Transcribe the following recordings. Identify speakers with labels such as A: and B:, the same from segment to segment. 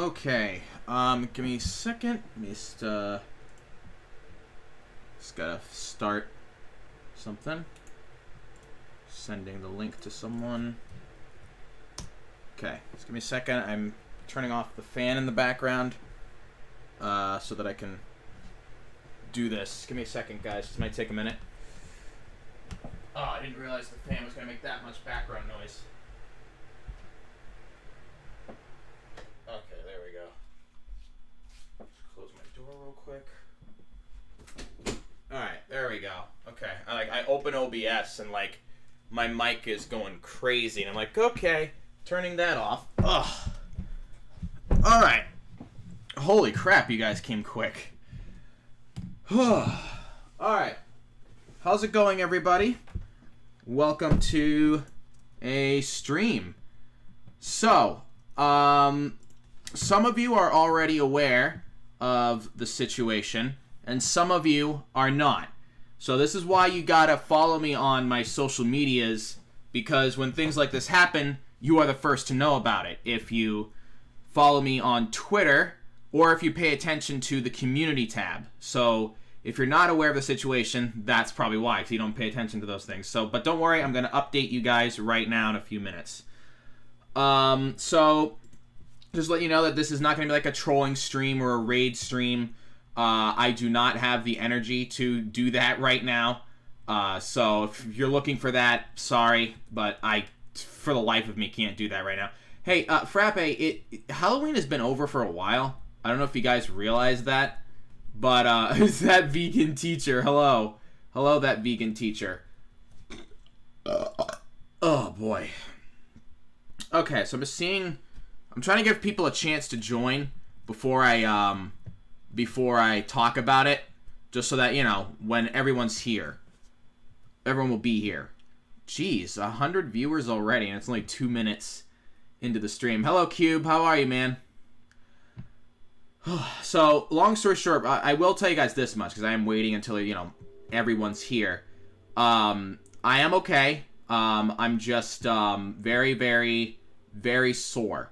A: Okay. Give me a second. Just gotta start something. Sending the link to someone. Okay. Just give me a second. I'm turning off the fan in the background, so that I can do this. Give me a second, guys. This might take a minute. Oh, I didn't realize the fan was gonna make that much background noise. Okay, there we go. Just close my door real quick. Alright, there we go. Okay. I open OBS and my mic is going crazy and I'm like, okay, turning that off. Ugh. Alright. Holy crap, you guys came quick. Alright. How's it going, everybody? Welcome to a stream. So, some of you are already aware of the situation, and some of you are not. So this is why you gotta follow me on my social medias, because when things like this happen, you are the first to know about it. If you follow me on Twitter, or if you pay attention to the community tab. So if you're not aware of the situation, that's probably why, because you don't pay attention to those things. So, but don't worry, I'm gonna update you guys right now in a few minutes. So just let you know that this is not going to be like a trolling stream or a raid stream. I do not have the energy to do that right now. So if you're looking for that, sorry, but I, for the life of me, can't do that right now. Hey, Frappe, Halloween has been over for a while. I don't know if you guys realize that, but it's that vegan teacher. Hello. Hello, that vegan teacher. Oh, boy. Okay, so I'm trying to give people a chance to join before I talk about it, just so that, you know, when everyone's here, everyone will be here. Jeez, 100 viewers already, and it's only 2 minutes into the stream. Hello, Cube. How are you, man? So, long story short, I will tell you guys this much, because I am waiting until, you know, everyone's here. I am okay. I'm just very, very, very sore.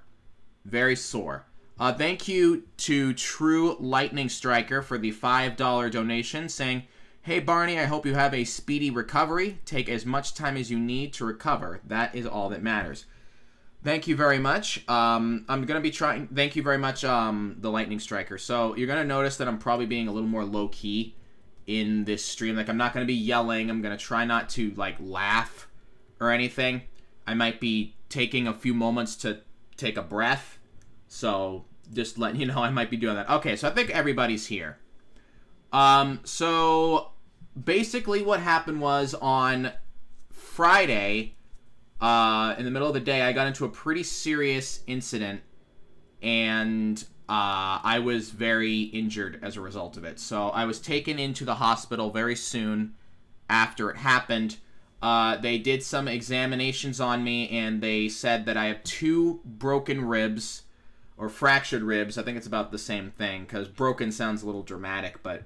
A: Very sore. Thank you to True Lightning Striker for the $5 donation, saying, "Hey Barney, I hope you have a speedy recovery. Take as much time as you need to recover. That is all that matters." Thank you very much. I'm going to be trying... Thank you very much, the Lightning Striker. So, you're going to notice that I'm probably being a little more low-key in this stream. Like, I'm not going to be yelling. I'm going to try not to, like, laugh or anything. I might be taking a few moments to take a breath. So, just letting you know I might be doing that. Okay, so I think everybody's here. So, basically what happened was on Friday, in the middle of the day, I got into a pretty serious incident, and I was very injured as a result of it. So, I was taken into the hospital very soon after it happened. They did some examinations on me, and they said that I have 2 broken ribs, or fractured ribs. I think it's about the same thing, because broken sounds a little dramatic, but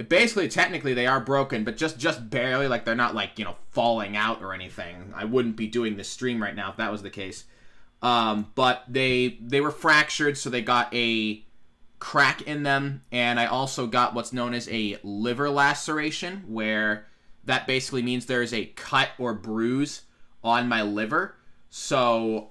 A: basically, technically, they are broken, but just barely. Like, they're not, like, you know, falling out or anything. I wouldn't be doing this stream right now if that was the case. But they were fractured, so they got a crack in them, and I also got what's known as a liver laceration, where that basically means there's a cut or bruise on my liver. So,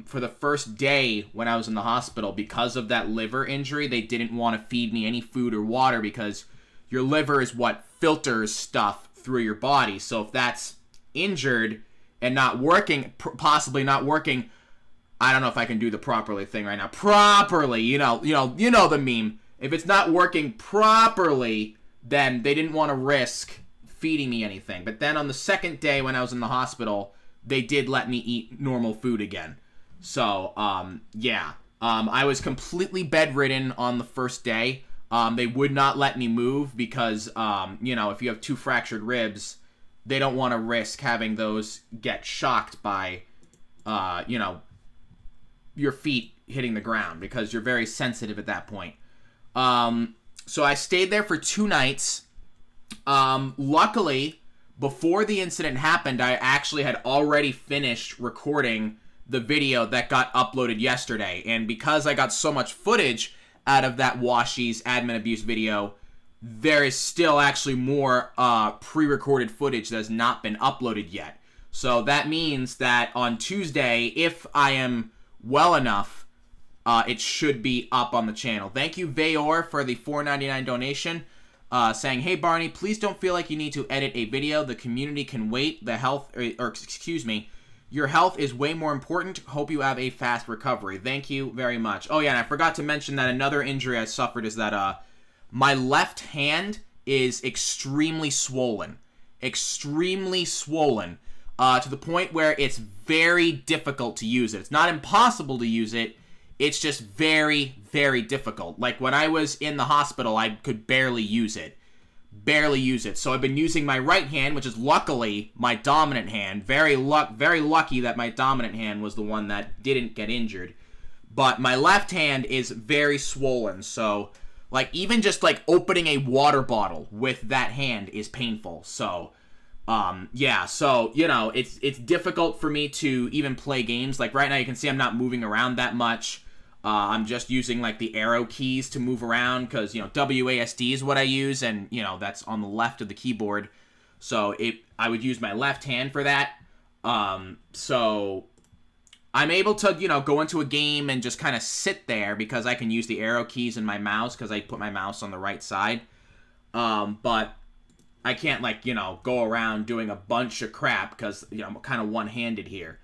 A: for the first day when I was in the hospital, because of that liver injury, they didn't want to feed me any food or water, because your liver is what filters stuff through your body. So if that's injured and not working, possibly not working, I don't know if I can do the properly thing right now. Properly, you know the meme. If it's not working properly, then they didn't want to risk feeding me anything. But then on the second day when I was in the hospital, they did let me eat normal food again. So, yeah. I was completely bedridden on the first day. They would not let me move because, you know, if you have 2 fractured ribs, they don't want to risk having those get shocked by, you know, your feet hitting the ground, because you're very sensitive at that point. So I stayed there for 2 nights. Luckily, before the incident happened, I actually had already finished recording the video that got uploaded yesterday. And because I got so much footage out of that Washies admin abuse video, there is still actually more pre-recorded footage that has not been uploaded yet. So that means that on Tuesday, if I am well enough, it should be up on the channel. Thank you, Vayor, for the $4.99 donation, saying, "Hey, Barney, please don't feel like you need to edit a video. The community can wait. Your health is way more important. Hope you have a fast recovery." Thank you very much. Oh, yeah, and I forgot to mention that another injury I suffered is that my left hand is extremely swollen. Extremely swollen. To the point where it's very difficult to use it. It's not impossible to use it. It's just very, very difficult. Like, when I was in the hospital, I could barely use it. Barely use it. So I've been using my right hand, which is luckily my dominant hand. Very lucky that my dominant hand was the one that didn't get injured. But my left hand is very swollen. So, like, even just, like, opening a water bottle with that hand is painful. So, yeah, so, you know, it's difficult for me to even play games. Like, right now you can see I'm not moving around that much. I'm just using, like, the arrow keys to move around because, you know, WASD is what I use, and, you know, that's on the left of the keyboard. So I would use my left hand for that. So I'm able to, you know, go into a game and just kind of sit there because I can use the arrow keys and my mouse because I put my mouse on the right side. But I can't, like, you know, go around doing a bunch of crap because, you know, I'm kind of one-handed here.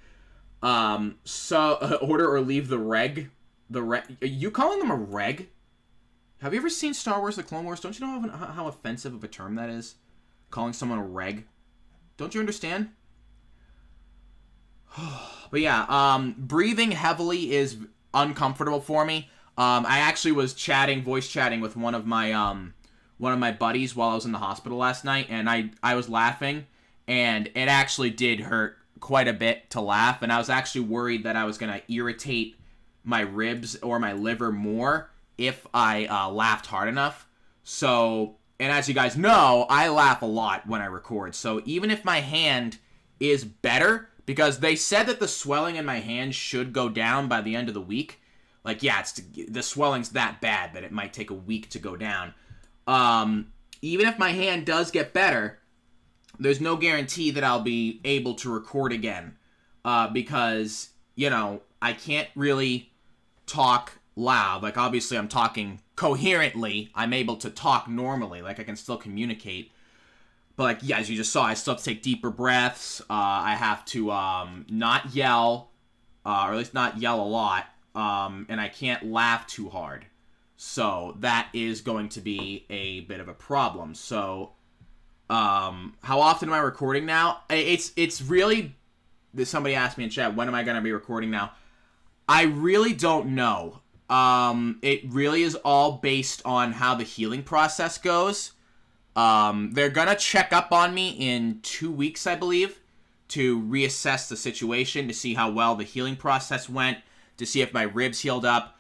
A: So, order or leave the reg. Are you calling them a reg? Have you ever seen Star Wars The Clone Wars? Don't you know how offensive of a term that is? Calling someone a reg? Don't you understand? But yeah, breathing heavily is uncomfortable for me. I actually was voice chatting with one of my buddies while I was in the hospital last night, and I was laughing, and it actually did hurt quite a bit to laugh, and I was actually worried that I was going to irritate my ribs or my liver more if I laughed hard enough. So, and as you guys know, I laugh a lot when I record. So even if my hand is better, because they said that the swelling in my hand should go down by the end of the week. Like, yeah, the swelling's that bad that it might take a week to go down. Even if my hand does get better, there's no guarantee that I'll be able to record again. Because, you know, I can't really talk loud. Like, obviously I'm talking coherently. I'm able to talk normally. Like, I can still communicate. But, like, yeah, as you just saw, I still have to take deeper breaths. I have to not yell, or at least not yell a lot. And I can't laugh too hard. So that is going to be a bit of a problem. So, how often am I recording now? It's really, somebody asked me in chat, when am I going to be recording now? I really don't know. It really is all based on how the healing process goes. They're gonna check up on me in 2 weeks, I believe, to reassess the situation, to see how well the healing process went, to see if my ribs healed up.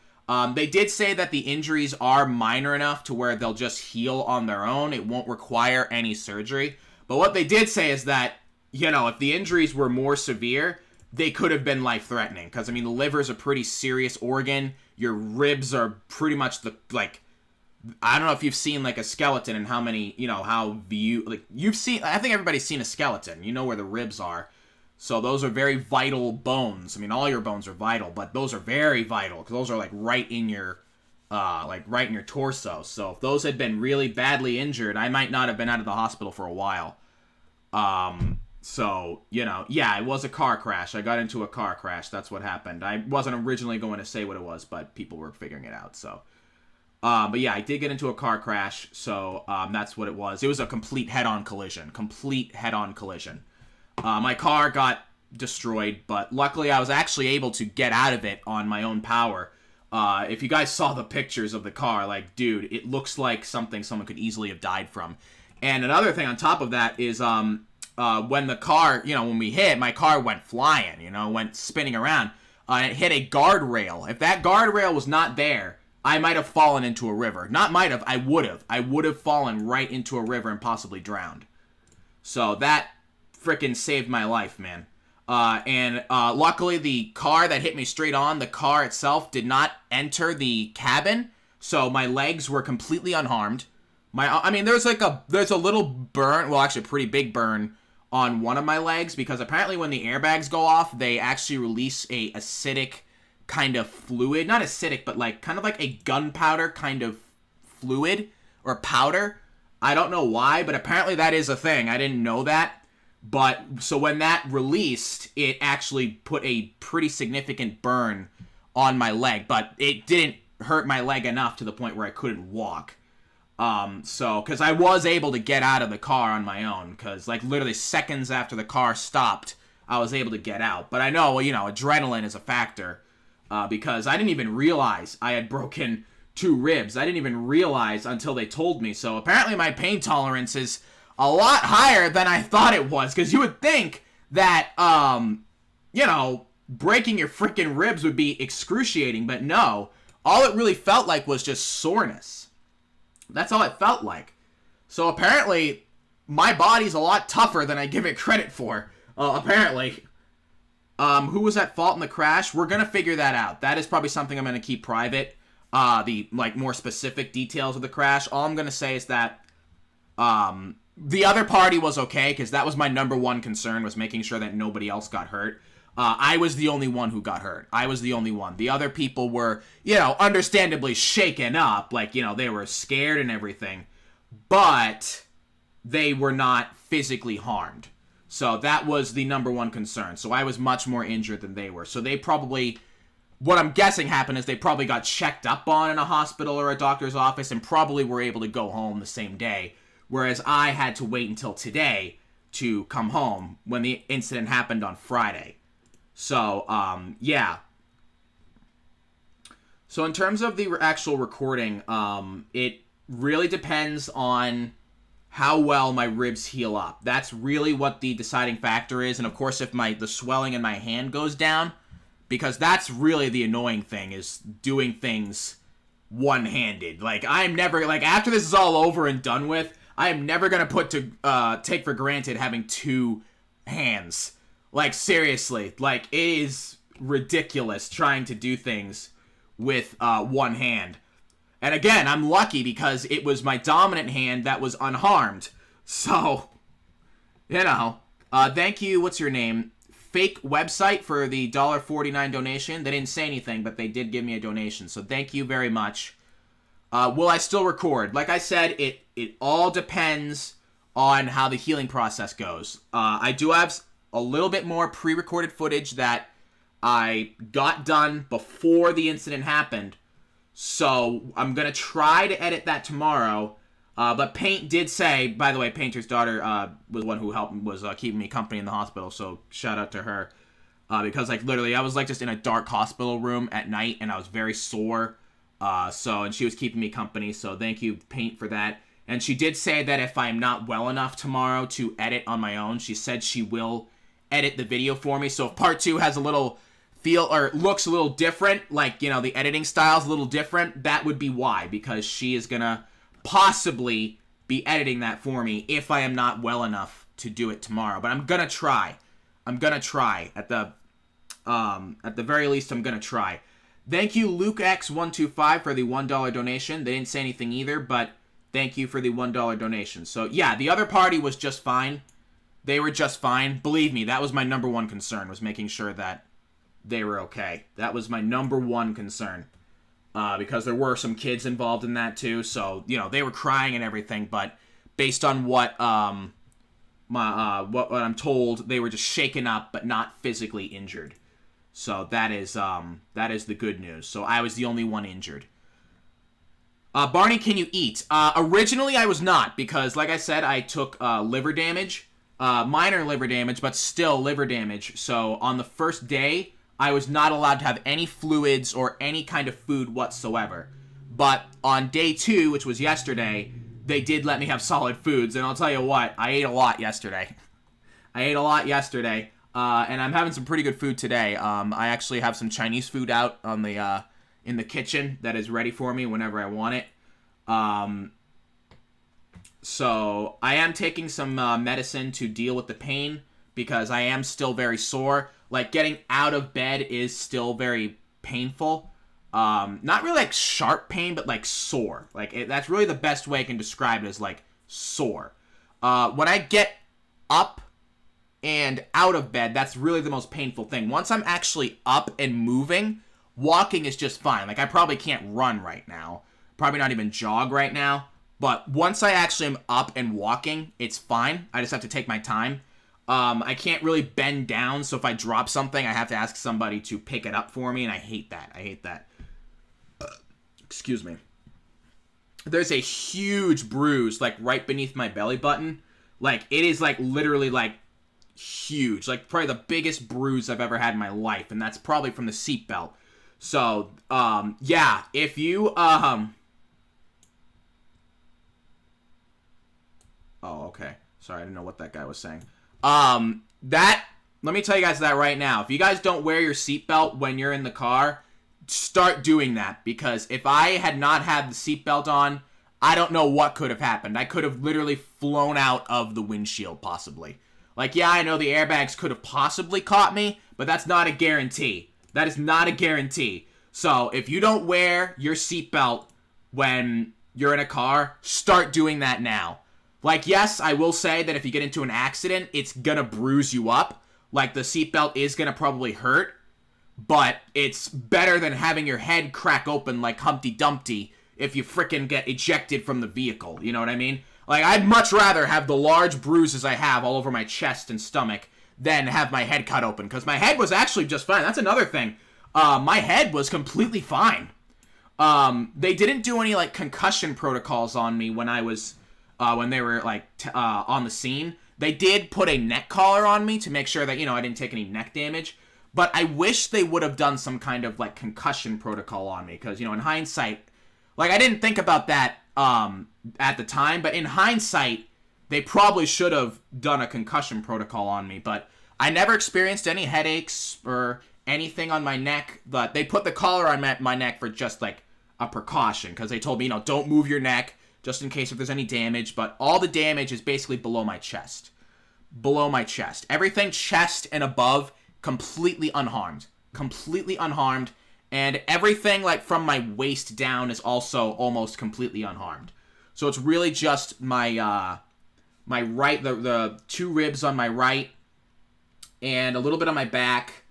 A: They did say that the injuries are minor enough to where they'll just heal on their own. It won't require any surgery. But what they did say is that, you know, if the injuries were more severe, they could have been life-threatening. Because, I mean, the liver is a pretty serious organ. Your ribs are pretty much I don't know if you've seen, like, a skeleton and how many, you know, you've seen, I think everybody's seen a skeleton. You know where the ribs are. So those are very vital bones. I mean, all your bones are vital, but those are very vital because those are, like, right in your torso. So if those had been really badly injured, I might not have been out of the hospital for a while. So, you know, yeah, it was a car crash. I got into a car crash. That's what happened. I wasn't originally going to say what it was, but people were figuring it out, so. But yeah, I did get into a car crash, so that's what it was. It was a complete head-on collision. My car got destroyed, but luckily I was actually able to get out of it on my own power. If you guys saw the pictures of the car, like, dude, it looks like something someone could easily have died from. And another thing on top of that is, when the car, you know, when we hit, my car went flying, you know, went spinning around, and it hit a guardrail. If that guardrail was not there, I might have fallen into a river. Not might have, I would have. I would have fallen right into a river and possibly drowned. So that frickin' saved my life, man. And luckily the car that hit me straight on, the car itself did not enter the cabin, so my legs were completely unharmed. There's a little burn, well, actually a pretty big burn on one of my legs, because apparently when the airbags go off, they actually release a acidic kind of fluid, not acidic, but like kind of like a gunpowder kind of fluid or powder. I don't know why, but apparently that is a thing. I didn't know that. But so when that released, it actually put a pretty significant burn on my leg, but it didn't hurt my leg enough to the point where I couldn't walk. Because I was able to get out of the car on my own, because like literally seconds after the car stopped, I was able to get out. But I know, adrenaline is a factor, because I didn't even realize I had broken 2 ribs. I didn't even realize until they told me. So apparently my pain tolerance is a lot higher than I thought it was, because you would think that, breaking your freaking ribs would be excruciating, but no. All it really felt like was just soreness. That's all it felt like. So apparently, my body's a lot tougher than I give it credit for. Apparently. Who was at fault in the crash? We're going to figure that out. That is probably something I'm going to keep private. The more specific details of the crash. All I'm going to say is that the other party was okay, because that was my number one concern, was making sure that nobody else got hurt. I was the only one who got hurt. I was the only one. The other people were, understandably shaken up. Like, they were scared and everything. But they were not physically harmed. So that was the number one concern. So I was much more injured than they were. So they probably, what I'm guessing happened is they probably got checked up on in a hospital or a doctor's office and probably were able to go home the same day. Whereas I had to wait until today to come home when the incident happened on Friday. So, yeah. So in terms of the actual recording, it really depends on how well my ribs heal up. That's really what the deciding factor is. And of course, if the swelling in my hand goes down, because that's really the annoying thing, is doing things one-handed. Like, I'm never, after this is all over and done with, I am never going to take for granted having 2 hands. Like, seriously, it is ridiculous trying to do things with one hand. And again, I'm lucky because it was my dominant hand that was unharmed. So, thank you, what's your name? Fake website for the $1.49 donation. They didn't say anything, but they did give me a donation. So thank you very much. Will I still record? Like I said, it all depends on how the healing process goes. I do have a little bit more pre-recorded footage that I got done before the incident happened. So I'm going to try to edit that tomorrow. But Paint did say, by the way, Painter's daughter was the one who was keeping me company in the hospital. So shout out to her. Because literally I was just in a dark hospital room at night and I was very sore. And she was keeping me company. So thank you, Paint, for that. And she did say that if I'm not well enough tomorrow to edit on my own, she said she will edit the video for me. So if part 2 has a little feel or looks a little different, the editing style's a little different, that would be why, because she is gonna possibly be editing that for me if I am not well enough to do it tomorrow. But I'm gonna try. At the very least, I'm gonna try. Thank you, LukeX125, for the $1 donation. They didn't say anything either, but thank you for the $1 donation. So yeah, the other party was just fine. They were just fine. Believe me, that was my number one concern, was making sure that they were okay. That was my number one concern. Because there were some kids involved in that too. So, they were crying and everything, but based on what what I'm told, they were just shaken up but not physically injured. So that is the good news. So I was the only one injured. Barney, can you eat? Originally I was not, because like I said, I took liver damage. Minor liver damage, but still liver damage. So on the first day, I was not allowed to have any fluids or any kind of food whatsoever. But on day 2, which was yesterday, they did let me have solid foods. And I'll tell you what, I ate a lot yesterday. And I'm having some pretty good food today. I actually have some Chinese food out on the in the kitchen that is ready for me whenever I want it. So I am taking some medicine to deal with the pain, because I am still very sore. Like, getting out of bed is still very painful. Not really like sharp pain, but like sore. Like, that's really the best way I can describe it, is like sore. When I get up and out of bed, that's really the most painful thing. Once I'm actually up and moving, walking is just fine. Like, I probably can't run right now. Probably not even jog right now. But once I actually am up and walking, it's fine. I just have to take my time. I can't really bend down, so if I drop something, I have to ask somebody to pick it up for me, and I hate that. I hate that. Excuse me. There's a huge bruise, like, right beneath my belly button. Like, it is, like, literally, like, huge. Like, probably the biggest bruise I've ever had in my life, and that's probably from the seatbelt. So, yeah, if you, Oh, okay. Sorry, I didn't know what that guy was saying. Let me tell you guys that right now. If you guys don't wear your seatbelt when you're in the car, start doing that. Because if I had not had the seatbelt on, I don't know what could have happened. I could have literally flown out of the windshield, possibly. Like, yeah, I know the airbags could have possibly caught me, but that's not a guarantee. That is not a guarantee. So, if you don't wear your seatbelt when you're in a car, start doing that now. Like, yes, I will say that if you get into an accident, it's gonna bruise you up. Like, the seatbelt is gonna probably hurt. But it's better than having your head crack open like Humpty Dumpty if you frickin' get ejected from the vehicle. You know what I mean? Like, I'd much rather have the large bruises I have all over my chest and stomach than have my head cut open. Because my head was actually just fine. That's another thing. My head was completely fine. They didn't do any, like, concussion protocols on me when I was... when they were, like, on the scene. They did put a neck collar on me to make sure that, you know, I didn't take any neck damage. But I wish they would have done some kind of, like, concussion protocol on me. Because, you know, in hindsight, like, I didn't think about that at the time. But in hindsight, they probably should have done a concussion protocol on me. But I never experienced any headaches or anything on my neck. But they put the collar on my neck for just, like, a precaution. Because they told me, you know, don't move your neck, just in case if there's any damage. But all the damage is basically below my chest. Below my chest. Everything chest and above, completely unharmed. Completely unharmed. And everything, like, from my waist down is also almost completely unharmed. So it's really just my, my right, the two ribs on my right, and a little bit on my back,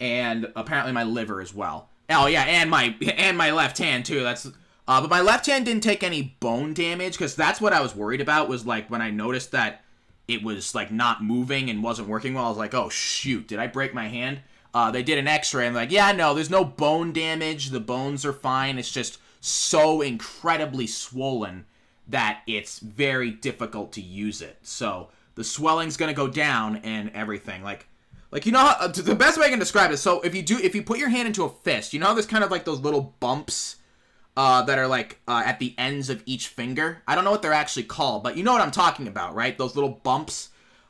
A: and apparently my liver as well. Oh, yeah, and my left hand, too. That's... but my left hand didn't take any bone damage, because that's what I was worried about, was, like, when I noticed that it was, like, not moving and wasn't working well, I was like, oh, shoot, did I break my hand? They did an x-ray, and like, yeah, no, there's no bone damage, the bones are fine, it's just so incredibly swollen that it's very difficult to use it. So, the swelling's gonna go down and everything, like, you know how, the best way I can describe it, so if you put your hand into a fist, you know how there's kind of, like, those little bumps that are, like, at the ends of each finger. I don't know what they're actually called, but you know what I'm talking about, right? Those little bumps.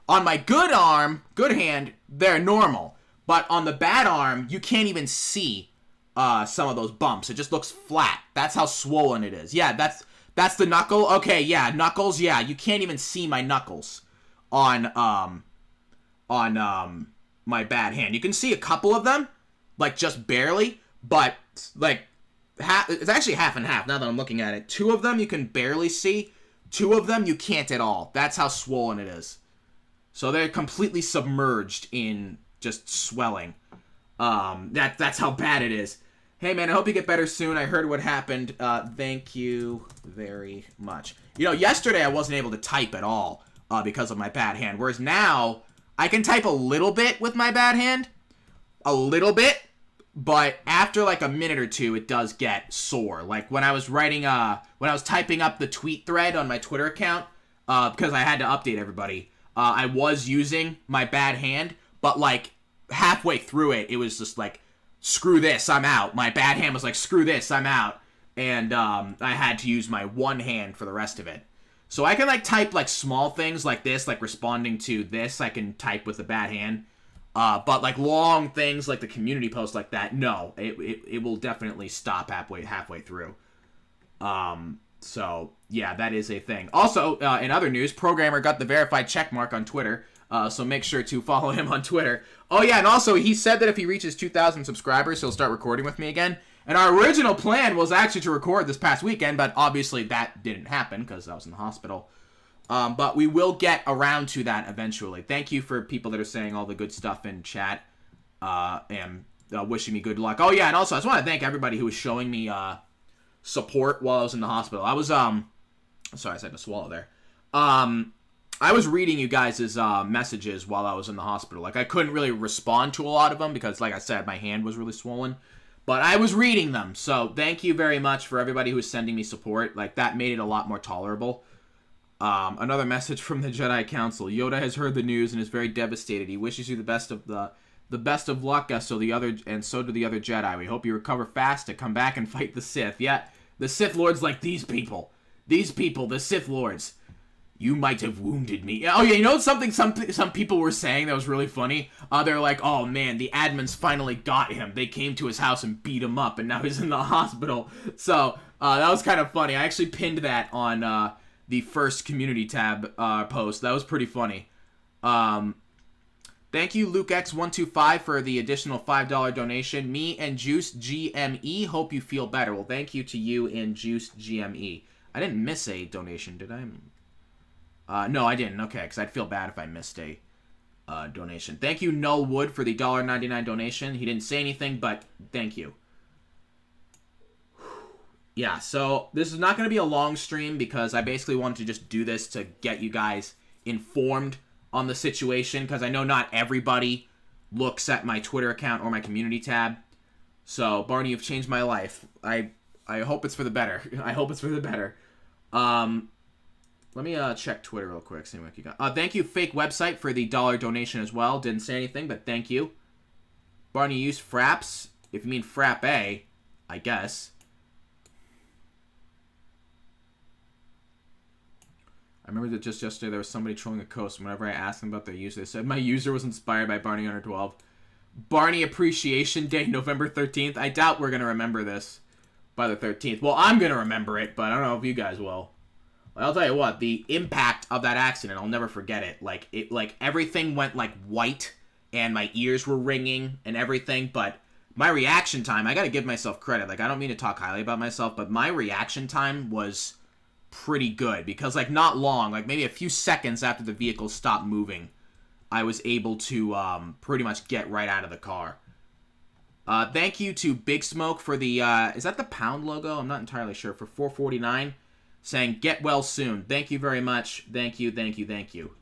A: On my good arm, good hand, they're normal. But on the bad arm, you can't even see some of those bumps. It just looks flat. That's how swollen it is. Yeah, that's the knuckle. Okay, yeah, knuckles. Yeah, you can't even see my knuckles on my bad hand. You can see a couple of them, like, just barely, but, like, it's actually half and half now that I'm looking at it. Two of them you can barely see. Two of them you can't at all. That's how swollen it is. So they're completely submerged in just swelling. That's how bad it is. Hey, man, I hope you get better soon. I heard what happened. Thank you very much. You know, yesterday I wasn't able to type at all because of my bad hand. Whereas now, I can type a little bit with my bad hand. A little bit. But after, like, a minute or two, it does get sore. Like, when I was writing, when I was typing up the tweet thread on my Twitter account, because I had to update everybody, I was using my bad hand, but, like, halfway through it, it was just like, screw this, I'm out. My bad hand was like, screw this, I'm out. And, I had to use my one hand for the rest of it. So I can, like, type, like, small things like this, like, responding to this, I can type with the bad hand. But, like, long things like the community post like that, no, it will definitely stop halfway through. So, yeah, that is a thing. Also, in other news, Programmer got the verified checkmark on Twitter. So make sure to follow him on Twitter. Oh, yeah, and also he said that if he reaches 2,000 subscribers, he'll start recording with me again. And our original plan was actually to record this past weekend, but obviously that didn't happen because I was in the hospital. But we will get around to that eventually. Thank you for people that are saying all the good stuff in chat and wishing me good luck. Oh, yeah, and also I just want to thank everybody who was showing me support while I was in the hospital. I was, sorry, I had to swallow there. I was reading you guys' messages while I was in the hospital. Like, I couldn't really respond to a lot of them because, like I said, my hand was really swollen. But I was reading them, so thank you very much for everybody who was sending me support. Like, that made it a lot more tolerable. Another message from the Jedi Council. Yoda has heard the news and is very devastated. He wishes you the best of luck, so do the other Jedi. We hope you recover fast to come back and fight the Sith. Yeah, the Sith Lords like these people. These people, the Sith Lords. You might have wounded me. Oh, yeah, you know something some people were saying that was really funny? They're like, oh, man, the admins finally got him. They came to his house and beat him up, and now he's in the hospital. So, that was kind of funny. I actually pinned that on the first community tab post. That was pretty funny. Thank you, LukeX125, for the additional $5 donation. Me and Juice GME hope you feel better. Well, thank you to you and Juice GME. I didn't miss a donation, did I? No, I didn't. Okay, because I'd feel bad if I missed a donation. Thank you, Null Wood, for the $1.99 donation. He didn't say anything, but thank you. Yeah, so this is not going to be a long stream because I basically wanted to just do this to get you guys informed on the situation because I know not everybody looks at my Twitter account or my community tab. So, Barney, you've changed my life. I hope it's for the better. I hope it's for the better. Let me check Twitter real quick, see what you got. Thank you, Fake Website, for the $1 donation as well. Didn't say anything, but thank you. Barney, use fraps. If you mean frappe, I guess. I remember that just yesterday there was somebody trolling a coast. Whenever I asked them about their user, they said my user was inspired by Barney Under 12. Barney Appreciation Day, November 13th. I doubt we're going to remember this by the 13th. Well, I'm going to remember it, but I don't know if you guys will. I'll tell you what, the impact of that accident, I'll never forget it. Like everything went like white and my ears were ringing and everything, but my reaction time, I got to give myself credit. Like, I don't mean to talk highly about myself, but my reaction time was pretty good because like not long, like maybe a few seconds after the vehicle stopped moving, I was able to pretty much get right out of the car. Thank you to Big Smoke for the, is that the pound logo? I'm not entirely sure. For $4.49. Saying, get well soon. Thank you very much. Thank you, thank you, thank you.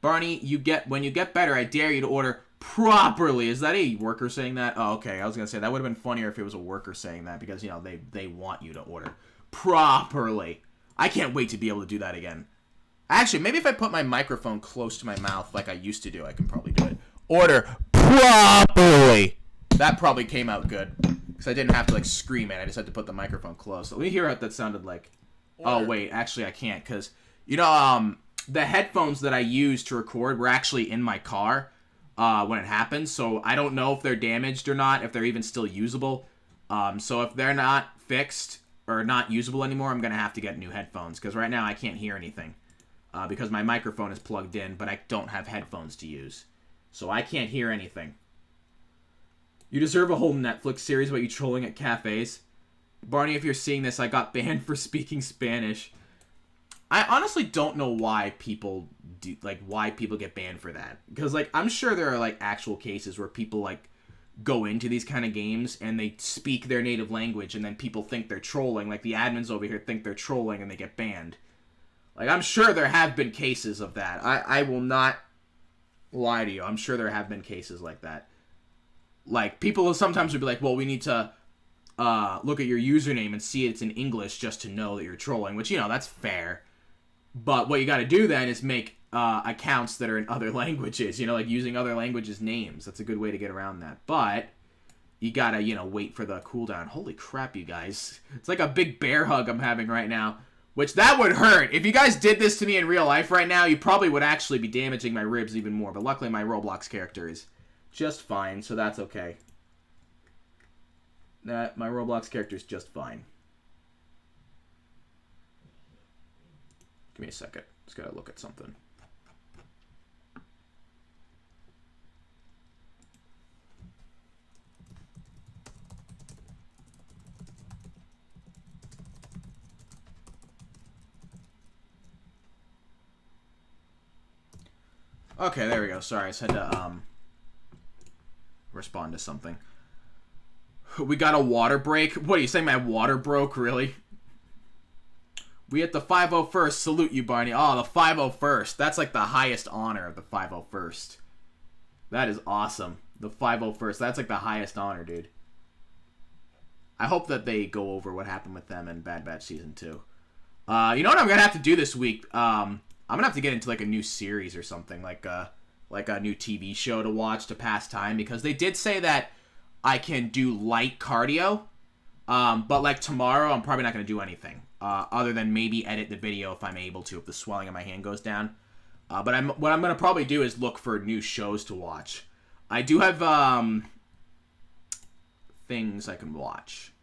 A: Barney, when you get better, I dare you to order properly. Is that a worker saying that? Oh, okay. I was going to say, that would have been funnier if it was a worker saying that because, you know, they want you to order properly. I can't wait to be able to do that again. Actually, maybe if I put my microphone close to my mouth like I used to do, I can probably do it. Order properly. That probably came out good because I didn't have to, like, scream it. I just had to put the microphone close. So let me hear what that sounded like. Oh, wait, actually I can't, because, you know, the headphones that I used to record were actually in my car when it happened, so I don't know if they're damaged or not, if they're even still usable. So if they're not fixed or not usable anymore, I'm going to have to get new headphones, because right now I can't hear anything, because my microphone is plugged in, but I don't have headphones to use. So I can't hear anything. You deserve a whole Netflix series about you trolling at cafes. Barney, if you're seeing this, I got banned for speaking Spanish. I honestly don't know why people get banned for that. Because, like, I'm sure there are, like, actual cases where people, like, go into these kind of games and they speak their native language and then people think they're trolling. Like, the admins over here think they're trolling and they get banned. Like, I'm sure there have been cases of that. I will not lie to you. I'm sure there have been cases like that. Like, people sometimes would be like, well, we need to look at your username and see it's in English just to know that you're trolling, which, you know, that's fair. But what you got to do then is make accounts that are in other languages, you know, like using other languages' names. That's a good way to get around that. But you got to, you know, wait for the cooldown. Holy crap, you guys. It's like a big bear hug I'm having right now, which that would hurt. If you guys did this to me in real life right now, you probably would actually be damaging my ribs even more. But luckily, my Roblox character is just fine, so that's okay. My Roblox character is just fine. Give me a second. Just gotta look at something. Okay, there we go. Sorry, I just had to respond to something. We got a water break. What are you saying? My water broke? Really? We at the 501st. Salute you, Barney. Oh, the 501st. That's like the highest honor of the 501st. That is awesome. The 501st. That's like the highest honor, dude. I hope that they go over what happened with them in Bad Batch Season 2. You know what I'm going to have to do this week? I'm going to have to get into like a new series or something. Like a new TV show to watch to pass time. Because they did say that I can do light cardio. But like tomorrow, I'm probably not going to do anything. Other than maybe edit the video if I'm able to. If the swelling in my hand goes down. But what I'm going to probably do is look for new shows to watch. I do have things I can watch.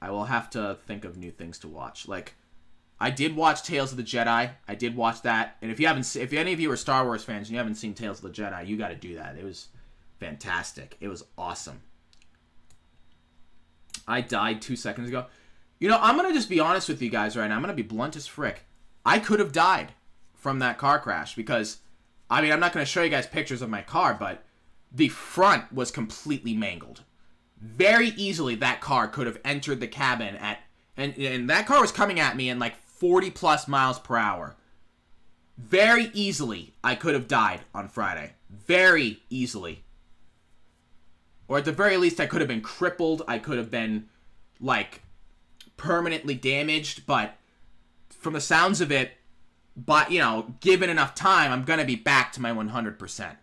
A: I will have to think of new things to watch. Like, I did watch Tales of the Jedi. I did watch that. And if any of you are Star Wars fans and you haven't seen Tales of the Jedi, you got to do that. It was fantastic. It was awesome. I died 2 seconds ago. You know, I'm going to just be honest with you guys right now. I'm going to be blunt as frick. I could have died from that car crash because, I mean, I'm not going to show you guys pictures of my car, but the front was completely mangled. Very easily, that car could have entered the cabin and that car was coming at me in like 40 plus miles per hour. Very easily, I could have died on Friday. Very easily. Or at the very least, I could have been crippled. I could have been, like, permanently damaged. But from the sounds of it, but, you know, given enough time, I'm going to be back to my 100%.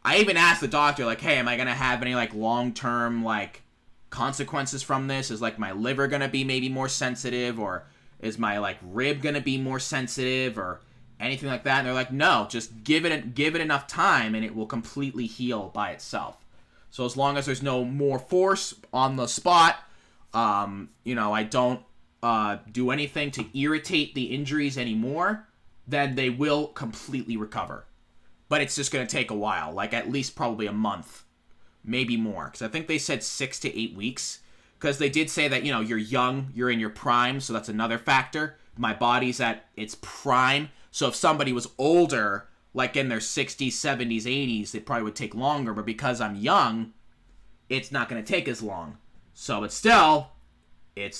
A: I even asked the doctor, like, hey, am I going to have any, like, long-term, like, consequences from this? Is, like, my liver going to be maybe more sensitive? Or is my, like, rib going to be more sensitive? Or anything like that? And they're like, no, just give it enough time and it will completely heal by itself. So as long as there's no more force on the spot, you know, I don't do anything to irritate the injuries anymore, then they will completely recover. But it's just going to take a while, like at least probably a month, maybe more. Because I think they said 6 to 8 weeks. Because they did say that, you know, you're young, you're in your prime, so that's another factor. My body's at its prime. So if somebody was older, like in their 60s, 70s, 80s, it probably would take longer. But because I'm young, it's not going to take as long. So, but still, it's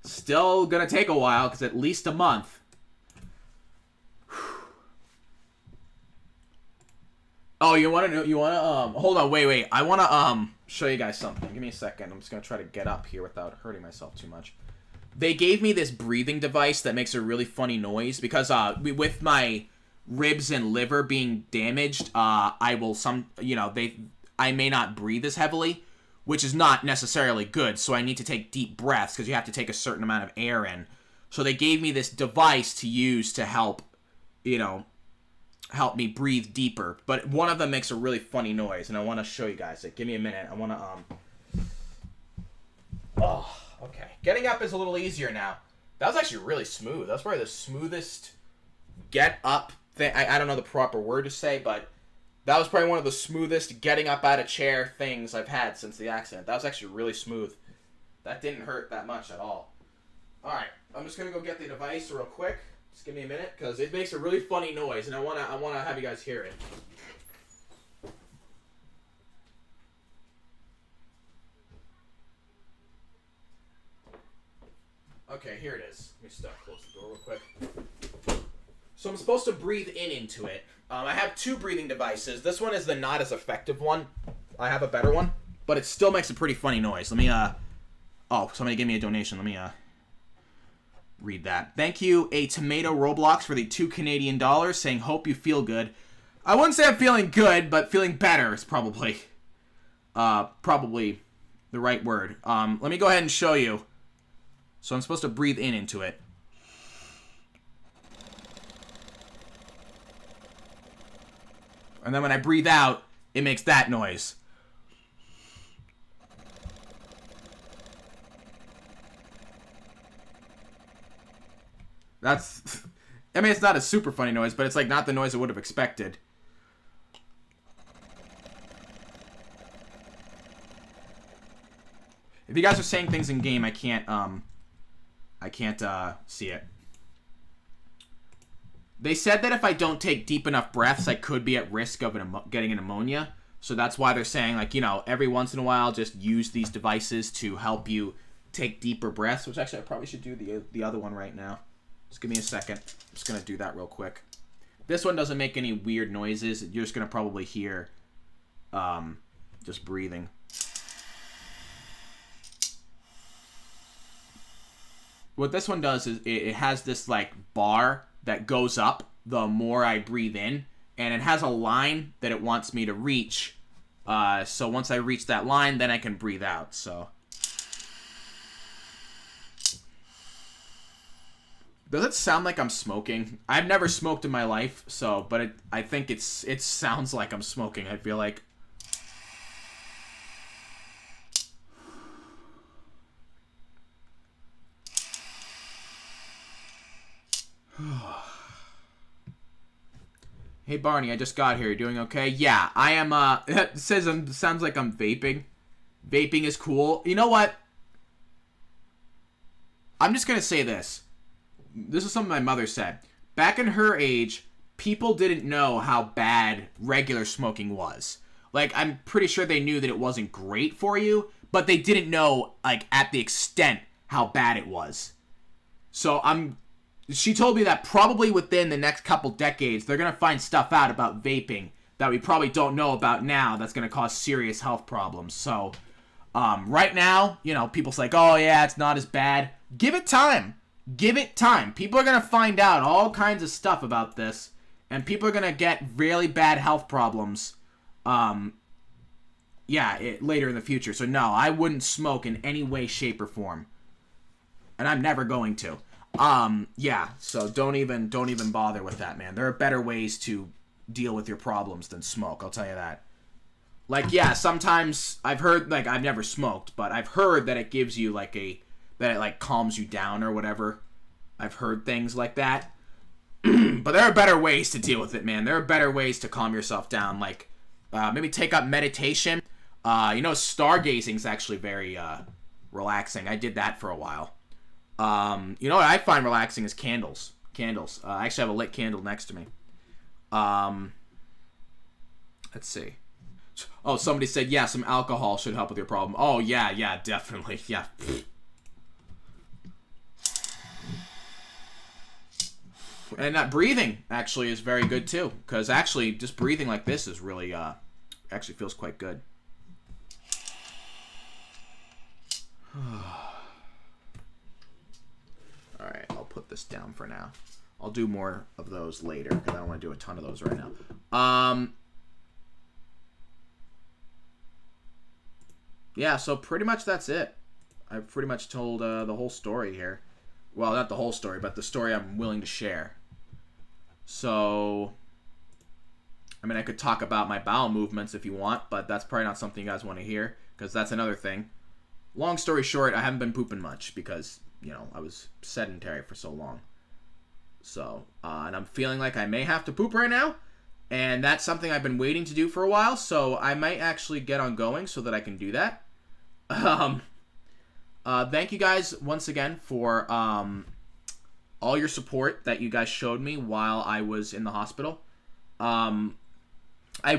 A: still going to take a while because at least a month. Oh, you want to know? You want to hold on, wait. I want to show you guys something. Give me a second. I'm just gonna try to get up here without hurting myself too much. They gave me this breathing device that makes a really funny noise because with my ribs and liver being damaged, I may not breathe as heavily, which is not necessarily good. So I need to take deep breaths because you have to take a certain amount of air in. So they gave me this device to use to help, you know, help me breathe deeper. But one of them makes a really funny noise, and I want to show you guys it. Give me a minute. I want to Oh, okay. Getting up is a little easier now. That was actually really smooth. That's probably the smoothest get up thing. I don't know the proper word to say, but that was probably one of the smoothest getting up out of chair things I've had since the accident. That was actually really smooth. That didn't hurt that much at all. Alright, I'm just going to go get the device real quick. Just give me a minute, because it makes a really funny noise, and I want to have you guys hear it. Okay, here it is. Let me close the door real quick. So I'm supposed to breathe into it. I have two breathing devices. This one is the not as effective one. I have a better one, but it still makes a pretty funny noise. Let me, oh, somebody gave me a donation. Let me, read that. Thank you, a Tomato Roblox, for the $2 Canadian, saying, hope you feel good. I wouldn't say I'm feeling good, but feeling better is probably the right word. Let me go ahead and show you. So I'm supposed to breathe into it. And then when I breathe out, it makes that noise. That's, I mean, it's not a super funny noise, but it's like not the noise I would have expected. If you guys are saying things in game, I can't see it. They said that if I don't take deep enough breaths, I could be at risk of getting a pneumonia. So that's why they're saying, like, you know, every once in a while, just use these devices to help you take deeper breaths, which actually I probably should do the other one right now. Just give me a second. I'm just going to do that real quick. This one doesn't make any weird noises. You're just going to probably hear just breathing. What this one does is it has this, like, bar that goes up the more I breathe in, and it has a line that it wants me to reach. So once I reach that line, then I can breathe out. So does it sound like I'm smoking? I've never smoked in my life, so but I think it sounds like I'm smoking. I feel like. Hey Barney, I just got here. You doing okay? Yeah, I am. It says sounds like I'm vaping. Vaping is cool. You know what? I'm just gonna say this. This is something my mother said. Back in her age, people didn't know how bad regular smoking was. Like, I'm pretty sure they knew that it wasn't great for you, but they didn't know, like, at the extent how bad it was. So she told me that probably within the next couple decades, they're going to find stuff out about vaping that we probably don't know about now that's going to cause serious health problems. So, right now, you know, people's like, oh yeah, it's not as bad. Give it time. Give it time. People are going to find out all kinds of stuff about this, and people are going to get really bad health problems, later in the future. So no, I wouldn't smoke in any way, shape, or form. And I'm never going to. So don't even bother with that, man. There are better ways to deal with your problems than smoke, I'll tell you that. Like, yeah, sometimes I've heard, like, I've never smoked, but I've heard that it gives you, like, that it, like, calms you down or whatever. I've heard things like that. But there are better ways to deal with it, man. There are better ways to calm yourself down. Like, maybe take up meditation. Stargazing is actually very relaxing. I did that for a while. You know what I find relaxing is candles. I actually have a lit candle next to me. Let's see. Oh, somebody said, yeah, some alcohol should help with your problem. Oh, yeah, definitely. Yeah. And that breathing actually is very good too, because actually just breathing like this is really actually feels quite good. Alright, I'll put this down for now. I'll do more of those later, because I don't want to do a ton of those right now. Yeah, so pretty much that's it. I've pretty much told the whole story here. Well, not the whole story, but the story I'm willing to share. So, I mean, I could talk about my bowel movements if you want, but that's probably not something you guys want to hear, because that's another thing. Long story short, I haven't been pooping much, because, you know, I was sedentary for so long. So, and I'm feeling like I may have to poop right now, and that's something I've been waiting to do for a while, so I might actually get on going so that I can do that. Thank you guys once again for all your support that you guys showed me while I was in the hospital. I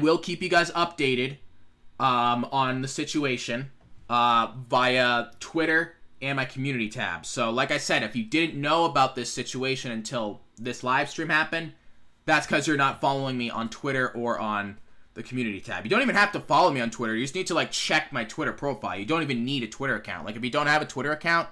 A: will keep you guys updated on the situation via Twitter and my community tab. So like I said, if you didn't know about this situation until this live stream happened, that's because you're not following me on Twitter or on the community tab. You don't even have to follow me on Twitter. You just need to, like, check my Twitter profile. You don't even need a Twitter account. Like, if you don't have a Twitter account,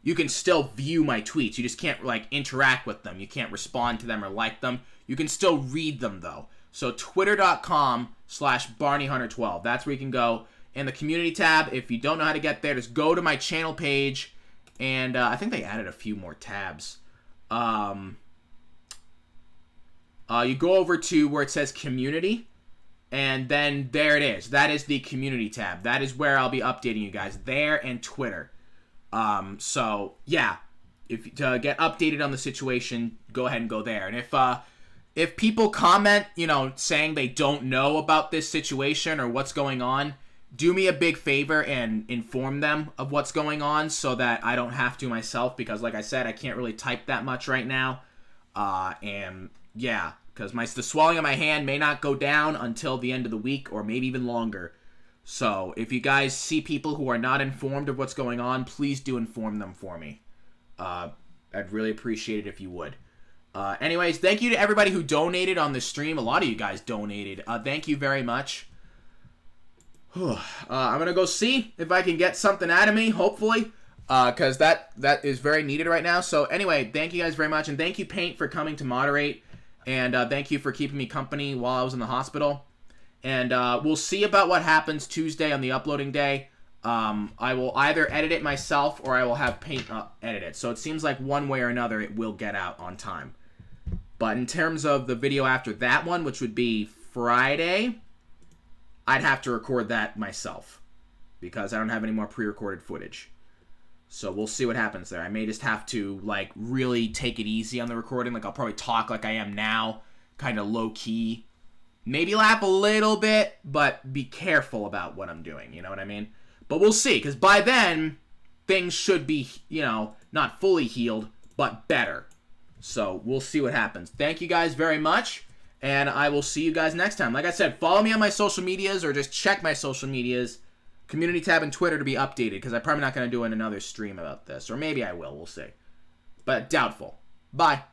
A: you can still view my tweets. You just can't, like, interact with them. You can't respond to them or like them. You can still read them, though. So twitter.com/BarneyHunter12. That's where you can go. And the community tab, if you don't know how to get there, just go to my channel page. And I think they added a few more tabs. You go over to where it says community. And then there it is. That is the community tab. That is where I'll be updating you guys. There and Twitter. So, yeah. To get updated on the situation, go ahead and go there. And if people comment, you know, saying they don't know about this situation or what's going on, do me a big favor and inform them of what's going on so that I don't have to myself. Because, like I said, I can't really type that much right now. And yeah, because the swelling of my hand may not go down until the end of the week, or maybe even longer. So if you guys see people who are not informed of what's going on, please do inform them for me. I'd really appreciate it if you would. Anyways, thank you to everybody who donated on the stream. A lot of you guys donated. Thank you very much. I'm going to go see if I can get something out of me, hopefully, because that is very needed right now. So anyway, thank you guys very much, and thank you, Paint, for coming to moderate, and thank you for keeping me company while I was in the hospital. And we'll see about what happens Tuesday on the uploading day. I will either edit it myself or I will have Paint edit it. So it seems like one way or another it will get out on time. But in terms of the video after that one, which would be Friday, I'd have to record that myself because I don't have any more pre-recorded footage. So we'll see what happens there. I may just have to, like, really take it easy on the recording. Like, I'll probably talk like I am now, kind of low-key. Maybe laugh a little bit, but be careful about what I'm doing. You know what I mean? But we'll see, because by then, things should be, you know, not fully healed, but better. So we'll see what happens. Thank you guys very much. And I will see you guys next time. Like I said, follow me on my social medias or just check my social medias. Community tab and Twitter to be updated because I'm probably not going to do another stream about this. Or maybe I will. We'll see. But doubtful. Bye.